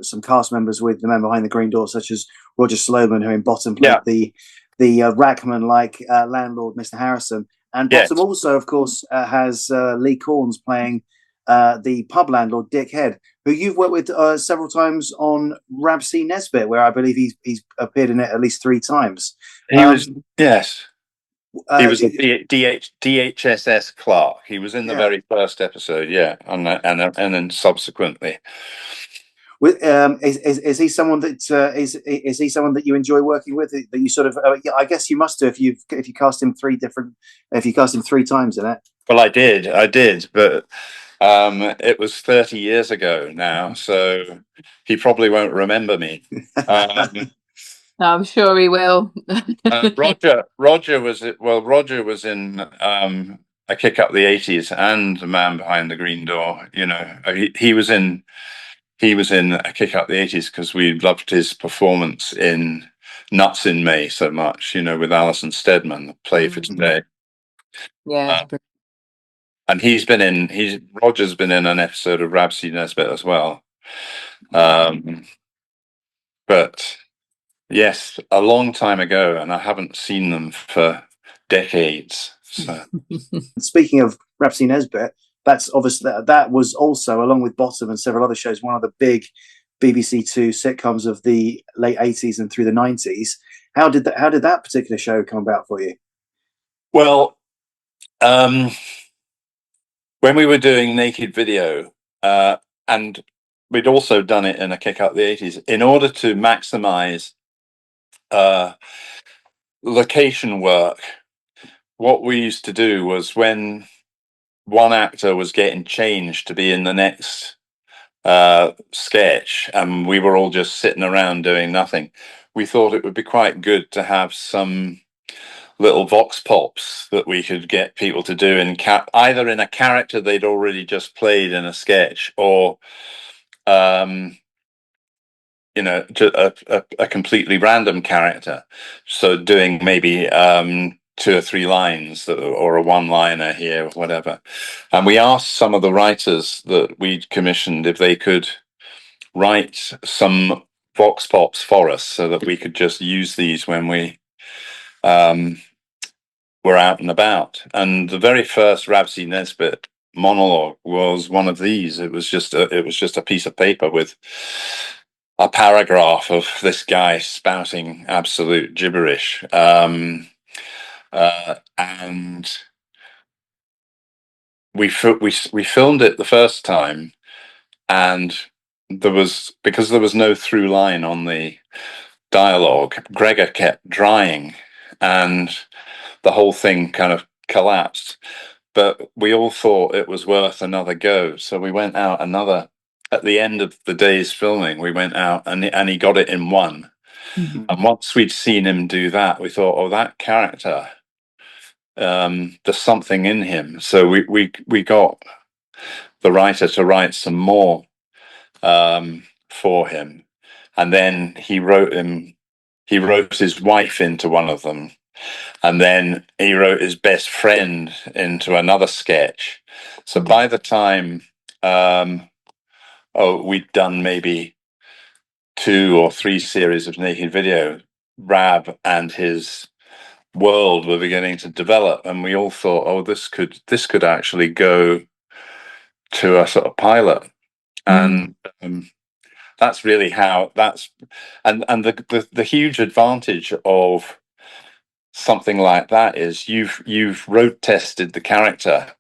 some cast members with the man behind the green door, such as Roger Sloman, who in Bottom played the Rackman-like landlord, Mr. Harrison, and Bottom also, of course, has Lee Corns playing the pub landlord, Dick Head, who you've worked with several times on Rab C Nesbitt, where I believe he's appeared in it at least 3 times. He was he was a DHSS clerk. He was in the very first episode, and then subsequently. Is he someone that is he someone that you enjoy working with? That you sort of I guess you must do if you cast him 3 times in it. Well, I did, but it was 30 years ago now, so he probably won't remember me. I'm sure he will. Roger was in A Kick Up the 80s and The Man Behind the Green Door. He was in A Kick Up the 80s because we loved his performance in Nuts in May so much, with Alison Steadman, the Play for Today. Yeah. And Roger's been in an episode of Rab C Nesbitt as well. But Yes, a long time ago, and I haven't seen them for decades. So. Speaking of Rab C Nesbitt, that's obviously that was also, along with Bottom and several other shows, one of the big BBC Two sitcoms of the late 80s and through the 90s. How did that particular show come about for you? Well, when we were doing Naked Video, and we'd also done it in a Kick Out the 80s, in order to maximize location work, what we used to do was, when one actor was getting changed to be in the next sketch and we were all just sitting around doing nothing, we thought it would be quite good to have some little vox pops that we could get people to do in either in a character they'd already just played in a sketch, or a completely random character, so doing maybe 2 or 3 lines or a one-liner here or whatever. And we asked some of the writers that we'd commissioned if they could write some vox pops for us so that we could just use these when we were out and about. And the very first Rab C Nesbitt monologue was one of these. It was just a piece of paper with a paragraph of this guy spouting absolute gibberish, and we filmed it the first time, and because there was no through line on the dialogue, Gregor kept drying, and the whole thing kind of collapsed. But we all thought it was worth another go, so we went out at the end of the day's filming, we went out and he got it in one. Mm-hmm. And once we'd seen him do that, we thought, oh, that character, there's something in him. So we got the writer to write some more for him, and then he wrote his wife into one of them, and then he wrote his best friend into another sketch. So by the time we'd done maybe 2 or 3 series of Naked Video, Rab and his world were beginning to develop, and we all thought, oh, this could actually go to a sort of pilot. And that's really how and the huge advantage of something like that is you've road tested the character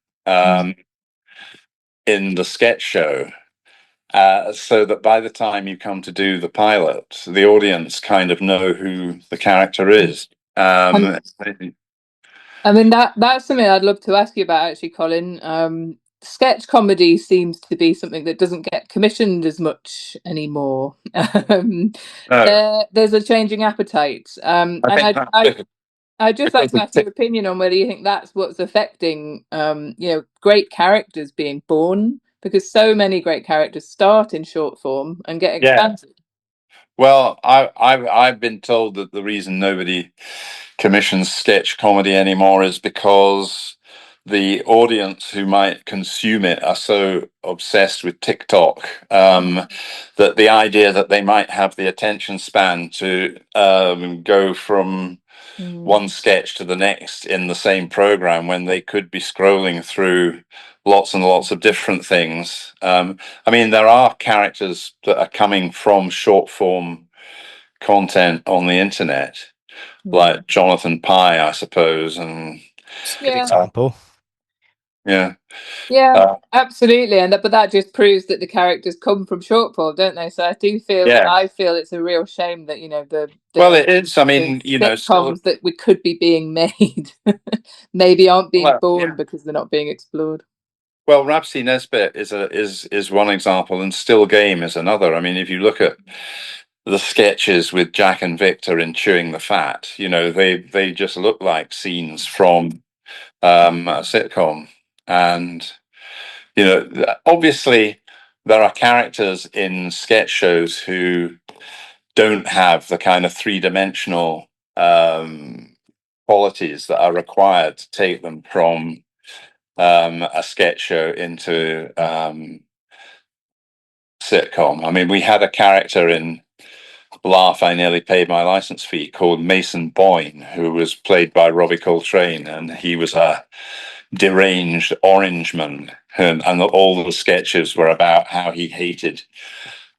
in the sketch show, so that by the time you come to do the pilot, the audience kind of know who the character is. I mean, that's something I'd love to ask you about, actually, Colin. Sketch comedy seems to be something that doesn't get commissioned as much anymore. There's a changing appetite. I'd just like to ask your opinion on whether you think that's what's affecting, great characters being born, because so many great characters start in short form and get expanded. Yeah. Well, I've been told that the reason nobody commissions sketch comedy anymore is because the audience who might consume it are so obsessed with TikTok, that the idea that they might have the attention span to go from one sketch to the next in the same program, when they could be scrolling through lots and lots of different things. I mean, there are characters that are coming from short form content on the internet, like Jonathan Pye, I suppose, and good example. Yeah, absolutely, but that just proves that the characters come from short form, don't they? So I do feel, I feel it's a real shame that well, it is. I mean, sitcoms that we could be being made maybe aren't being born because they're not being explored. Well, Rab C Nesbitt is one example, and Still Game is another. I mean, if you look at the sketches with Jack and Victor in Chewing the Fat, they just look like scenes from a sitcom. And obviously there are characters in sketch shows who don't have the kind of 3-dimensional qualities that are required to take them from a sketch show into sitcom. I mean, we had a character in laugh I nearly paid my license fee, called Mason Boyne, who was played by Robbie Coltrane, and he was a deranged Orangeman, and all the sketches were about how he hated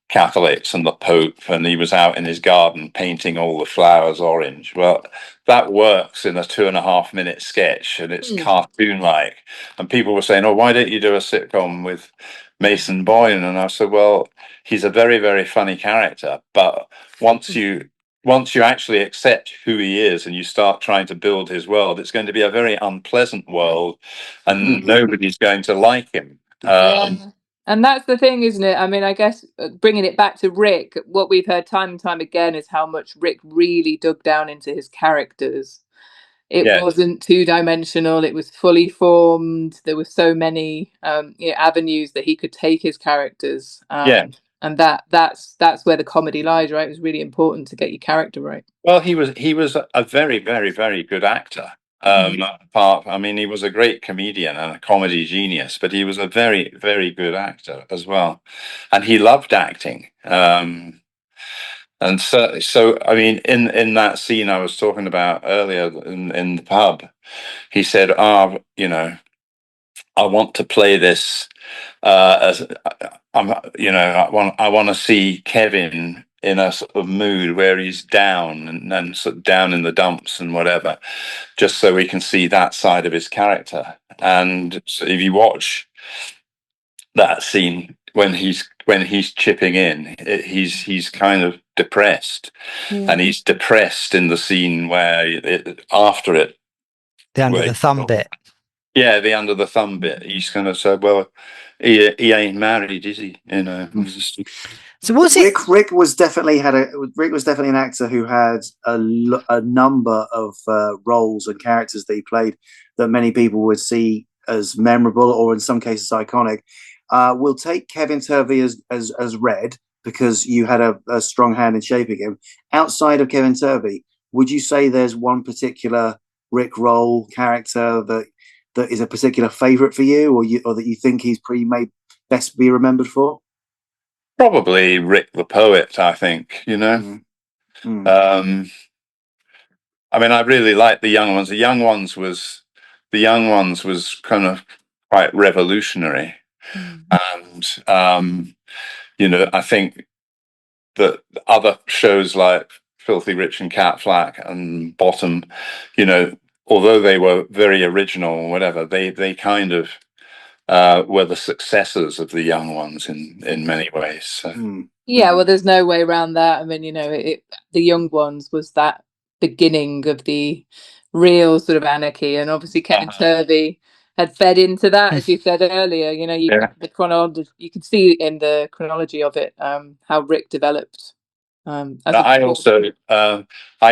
Catholics and the Pope, and he was out in his garden painting all the flowers orange. Well, that works in a 2.5 minute sketch, and it's cartoon-like. And people were saying, "Oh, why don't you do a sitcom with Mason Boyne?" And I said, "Well, he's a very, very funny character, but once you actually accept who he is and you start trying to build his world, it's going to be a very unpleasant world, and nobody's going to like him." And that's the thing, isn't it? I mean, I guess bringing it back to Rick, what we've heard time and time again is how much Rick really dug down into his characters. It wasn't two-dimensional. It was fully formed. There were so many avenues that he could take his characters. And that's where the comedy lies, right? It was really important to get your character right. Well, he was a very, very, very good actor. I mean, he was a great comedian and a comedy genius, but he was a very, very good actor as well, and he loved acting. And so I mean, in that scene I was talking about earlier in the pub, he said, "Ah, I want to play this as I want to see Kevin in a sort of mood where he's down and sort of down in the dumps and whatever, just so we can see that side of his character." And so if you watch that scene when he's chipping in, he's kind of depressed, and he's depressed in the scene where after it, the under the thumb bit. Yeah, the under the thumb bit. He's kind of said, "Well, he ain't married, is he?" So was it? Rick was definitely an actor who had a number of roles and characters that he played that many people would see as memorable or in some cases iconic. We'll take Kevin Turvey as Red because you had a strong hand in shaping him. Outside of Kevin Turvey, would you say there's one particular Rick role character that is a particular favourite for you, or that you think he's best be remembered for? Probably Rick the Poet, I think. I mean, I really like the Young Ones. The Young Ones was kind of quite revolutionary, and I think that other shows like Filthy Rich and Cat Flak and Bottom, although they were very original or whatever, they kind of were the successors of the Young Ones in many ways. So. Yeah, well, there's no way around that. I mean, the Young Ones was that beginning of the real sort of anarchy, and obviously Kevin Turvey had fed into that, as you said earlier. The chronology, you can see in the chronology of it how Rick developed. I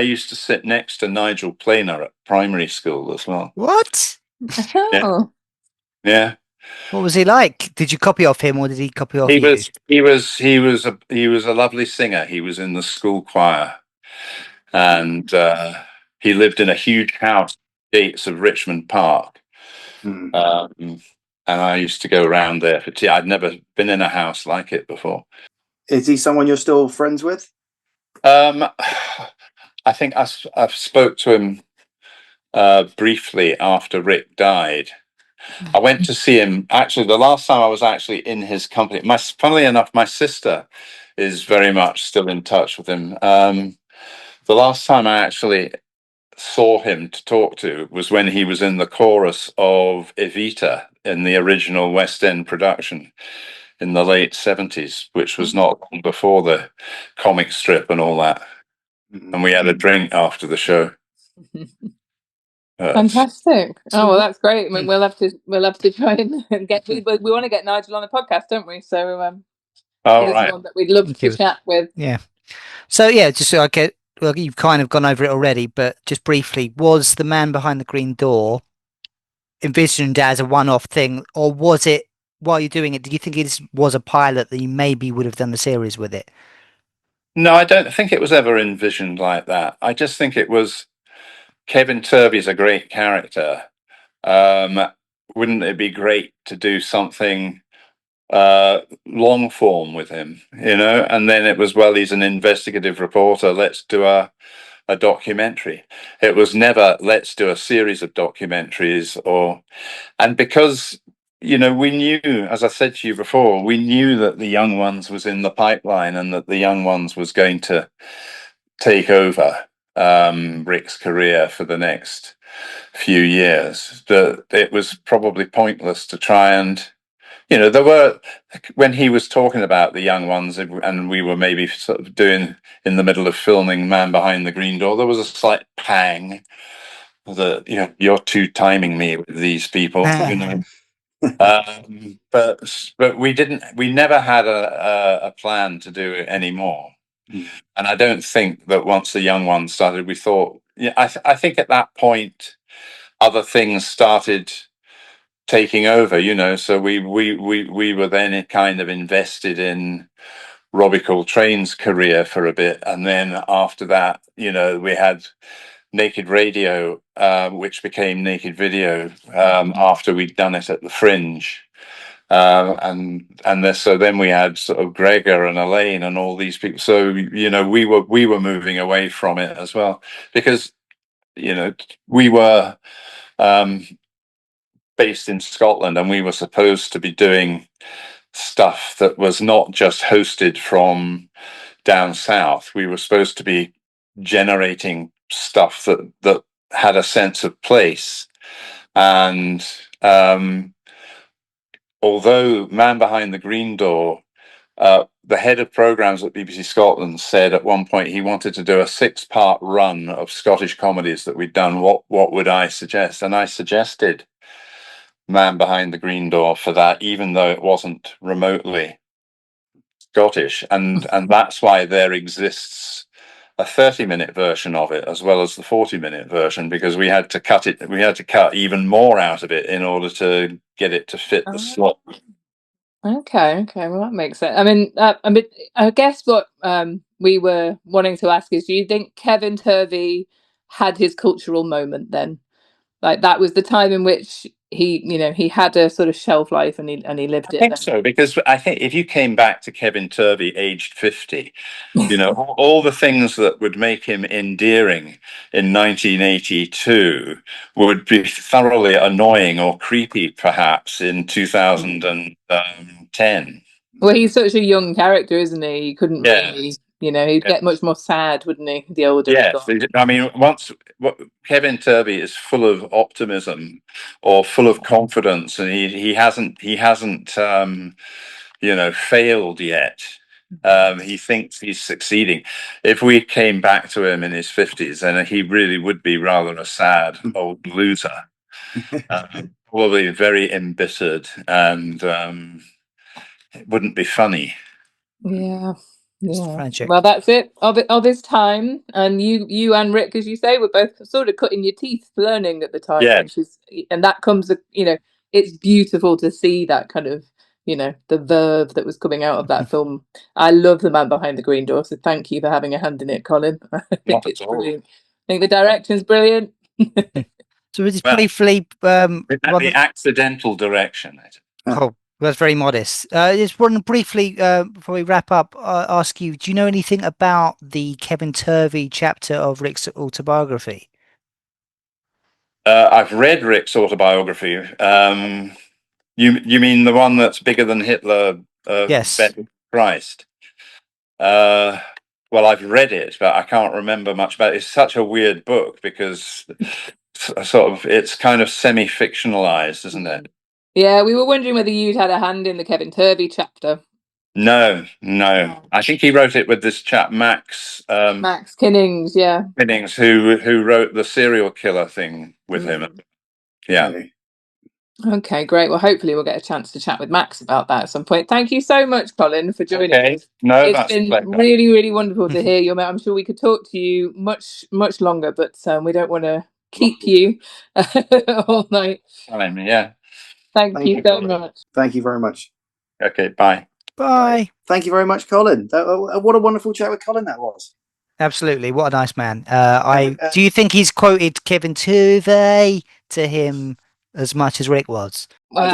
used to sit next to Nigel Planer at primary school as well. What? Yeah. What was he like? Did you copy off him, or did he copy off you? He was a lovely singer. He was in the school choir, and he lived in a huge house, gates of Richmond Park. And I used to go around there for tea. I'd never been in a house like it before. Is he someone you're still friends with? I think I've spoke to him briefly after Rick died. I went to see him. Actually, the last time I was actually in his company. Funnily enough, my sister is very much still in touch with him. The last time I actually saw him to talk to was when he was in the chorus of Evita in the original West End production in the late 70s, which was not long before the comic strip and all that. And we had a drink after the show. Fantastic! Oh well, that's great. I mean, we'll have to try and get. We want to get Nigel on the podcast, don't we? So, right. One that we'd love to chat with. Yeah. So just so I get. Well, you've kind of gone over it already, but just briefly, was The Man Behind the Green Door envisioned as a one-off thing, or was it, while you're doing it, did you think it was a pilot that you maybe would have done the series with it? No, I don't think it was ever envisioned like that. I just think it was, Kevin Turvey's a great character. Wouldn't it be great to do something long form with him, and then it was, well, he's an investigative reporter, let's do a documentary. It was never, let's do a series of documentaries, and because we knew, as I said to you before, we knew that the Young Ones was in the pipeline and that the Young Ones was going to take over Rick's career for the next few years, that it was probably pointless to try and, there were, when he was talking about the Young Ones and we were maybe sort of doing in the middle of filming Man Behind the Green Door, there was a slight pang that, you're two timing me with these people, but we never had a plan to do it anymore. And I don't think that once the Young Ones started, we thought, I think at that point, other things started taking over, so we were then kind of invested in Robbie Coltrane's career for a bit. And then after that, we had Naked Radio, which became Naked Video, after we'd done it at the Fringe. So then we had sort of Gregor and Elaine and all these people. So, we were moving away from it as well, because, we were based in Scotland and we were supposed to be doing stuff that was not just hosted from down south. We were supposed to be generating stuff that had a sense of place. And although Man Behind the Green Door, the head of programs at BBC Scotland said at one point he wanted to do a 6-part run of Scottish comedies that we'd done. What would I suggest? And I suggested Man Behind the Green Door for that, even though it wasn't remotely Scottish. And that's why there exists a 30-minute version of it as well as the 40-minute version, because we had to cut even more out of it in order to get it to fit the slot. Okay, well that makes sense. I guess what we were wanting to ask is, do you think Kevin Turvey had his cultural moment then? Like that was the time in which he had a sort of shelf life and he lived it. I think so, because I think if you came back to Kevin Turvey aged 50, all the things that would make him endearing in 1982 would be thoroughly annoying or creepy perhaps in 2010. Well, he's such a young character, isn't he? He couldn't really, he'd get much more sad, wouldn't he? The older. Yes, I mean, Kevin Turvey is full of optimism or full of confidence, and he hasn't failed yet. He thinks he's succeeding. If we came back to him in his 50s, then he really would be rather a sad old loser, probably very embittered, and it wouldn't be funny. Yeah. Tragic. Well, that's it of his time, and you and Rick, as you say, were both sort of cutting your teeth learning at the time. Yeah. And that comes, it's beautiful to see that kind of, the verve that was coming out of that film. I love The Man Behind the Green Door, so thank you for having a hand in it, Colin. I think it's brilliant. I think the direction's brilliant. So it's briefly the accidental direction. Oh, that's very modest. Just want to briefly, before we wrap up, ask you, do you know anything about the Kevin Turvey chapter of Rick's autobiography? I've read Rick's autobiography. You mean the one that's bigger than Hitler? Yes. Better Christ. Well, I've read it, but I can't remember much about it. It's such a weird book because it's kind of semi-fictionalized, isn't it? Yeah, we were wondering whether you'd had a hand in the Kevin Turvey chapter. No. I think he wrote it with this chap Max Kinnings, yeah. Kinnings, who wrote the serial killer thing with him. Yeah. Okay, great. Well, hopefully we'll get a chance to chat with Max about that at some point. Thank you so much, Colin, for joining us. No, it's been really, really wonderful to hear you. I'm sure we could talk to you much, much longer, but we don't want to keep you all night. Yeah. Thank you so much. Thank you very much. Okay, bye. Bye. Thank you very much, Colin. What a wonderful chat with Colin that was. Absolutely. What a nice man. Do you think he's quoted Kevin Turvey to him as much as Rick was? Well,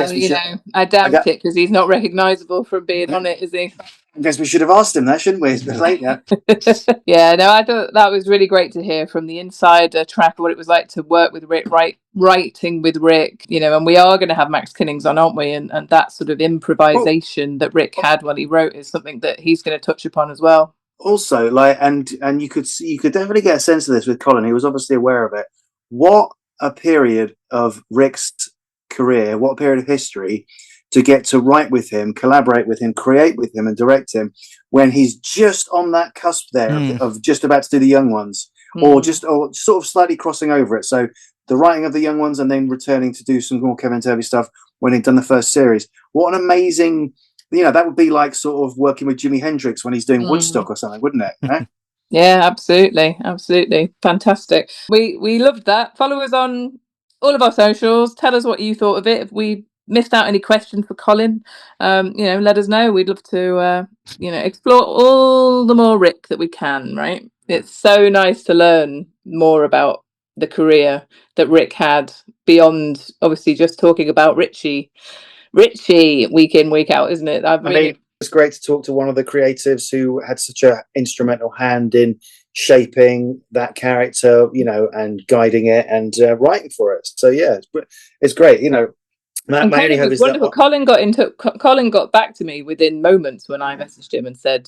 I doubt it because he's not recognisable from being on it, is he? I guess we should have asked him that, shouldn't we? It's a bit late now. Yeah, no, I thought that was really great to hear from the insider track what it was like to work with Rick, writing with Rick, and we are going to have Max Kinnings on, aren't we? And that sort of improvisation that Rick had when he wrote is something that he's going to touch upon as well. Also, and you could definitely get a sense of this with Colin. He was obviously aware of it. What a period of Rick's career, what a period of history to get to write with him, collaborate with him, create with him and direct him when he's just on that cusp there of just about to do the young ones or sort of slightly crossing over it. So the writing of the young ones and then returning to do some more Kevin Turvey stuff when he'd done the first series. What an amazing, that would be like sort of working with Jimi Hendrix when he's doing Woodstock or something, wouldn't it? Right? Yeah, absolutely. Fantastic. We loved that. Follow us on all of our socials. Tell us what you thought of it. If we missed out any questions for Colin, let us know. We'd love to explore all the more Rick that we can, right? It's so nice to learn more about the career that Rick had beyond obviously just talking about Richie week in, week out, isn't it? I mean, it's great to talk to one of the creatives who had such an instrumental hand in shaping that character, and guiding it and writing for it. So yeah, it's great. And Colin was wonderful. Colin got back to me within moments when I messaged him and said,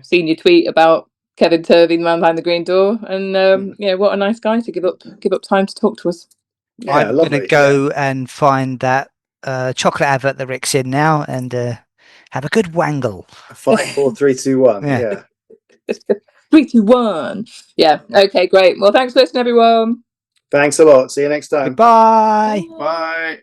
seen your tweet about Kevin Turvey, the man behind the green door, and what a nice guy to give up time to talk to us. Yeah, I'm going to go and find that chocolate advert that Rick's in now and have a good wangle. 5, 4, 3, 2, 1. Yeah. 3, 2, 1. Yeah. Okay, great. Well, thanks for listening, everyone. Thanks a lot. See you next time. Goodbye. Bye.